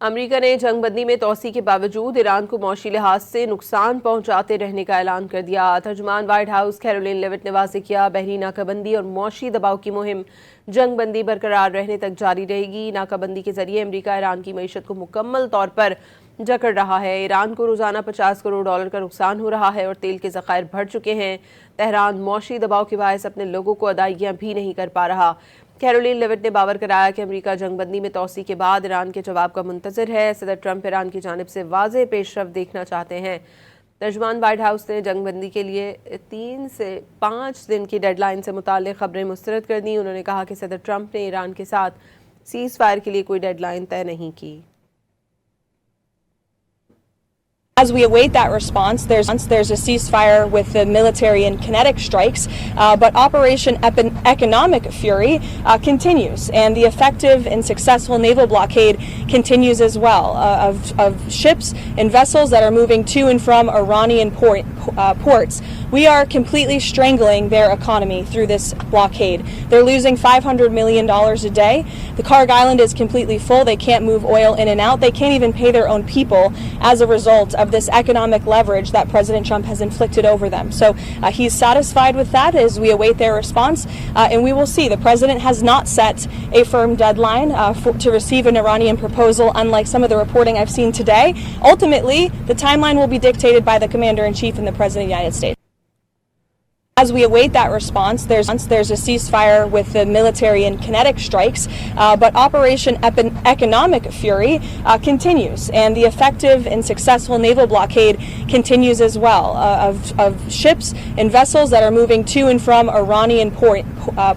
امریکہ نے جنگ بندی میں توسیع کے باوجود ایران کو معاشی لحاظ سے نقصان پہنچاتے رہنے کا اعلان کر دیا۔ ترجمان وائٹ ہاؤس کیرولین لیوٹ نے واضح کیا، بحری ناکہ بندی اور معاشی دباؤ کی مہم جنگ بندی برقرار رہنے تک جاری رہے گی۔ ناکہ بندی کے ذریعے امریکہ ایران کی معیشت کو مکمل طور پر جکڑ رہا ہے۔ ایران کو روزانہ $50 کروڑ کا نقصان ہو رہا ہے اور تیل کے ذخائر بڑھ چکے ہیں۔ تہران معاشی دباؤ کے باعث اپنے لوگوں کو ادائیگیاں بھی نہیں کر پا رہا۔ کیرولین لیوٹ نے باور کرایا کہ امریکہ جنگ بندی میں توسیع کے بعد ایران کے جواب کا منتظر ہے۔ صدر ٹرمپ ایران کی جانب سے واضح پیش رفت دیکھنا چاہتے ہیں۔ ترجمان وائٹ ہاؤس نے جنگ بندی کے لیے 3 سے 5 دن کی ڈیڈ لائن سے متعلق خبریں مسترد کر دیں۔ انہوں نے کہا کہ صدر ٹرمپ نے ایران کے ساتھ سیز فائر کے لیے کوئی ڈیڈ لائن طے نہیں کی۔ As we await that response, there's a ceasefire with the military and kinetic strikes, but Operation Economic Fury continues, and the effective and successful naval blockade continues as well of ships and vessels that are moving to and from Iranian ports. We are completely strangling their economy through this blockade. They're losing $500 million a day. The Karg Island is completely full. They can't move oil in and out. They can't even pay their own people as a result of this economic leverage that President Trump has inflicted over them. So he's satisfied with that as we await their response, and we will see. The president has not set a firm deadline to receive an Iranian proposal, unlike some of the reporting I've seen today. Ultimately, the timeline will be dictated by the Commander-in-Chief and the President of the United States. As we await that response, there's a ceasefire with the military and kinetic strikes, but Operation Economic Fury continues, and the effective and successful naval blockade continues as well of ships and vessels that are moving to and from Iranian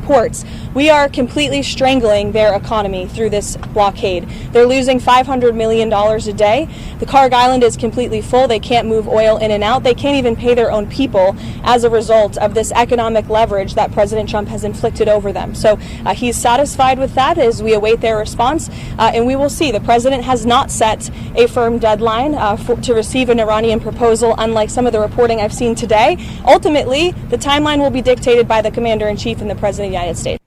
ports. We are completely strangling their economy through this blockade. They're losing $500 million a day. The Karg Island is completely full. They can't move oil in and out. They can't even pay their own people as a result of this economic leverage that President Trump has inflicted over them. So he's satisfied with that as we await their response, and we will see. The president has not set a firm deadline to receive an Iranian proposal, unlike some of the reporting I've seen today. Ultimately, the timeline will be dictated by the Commander-in-Chief and the President of the United States.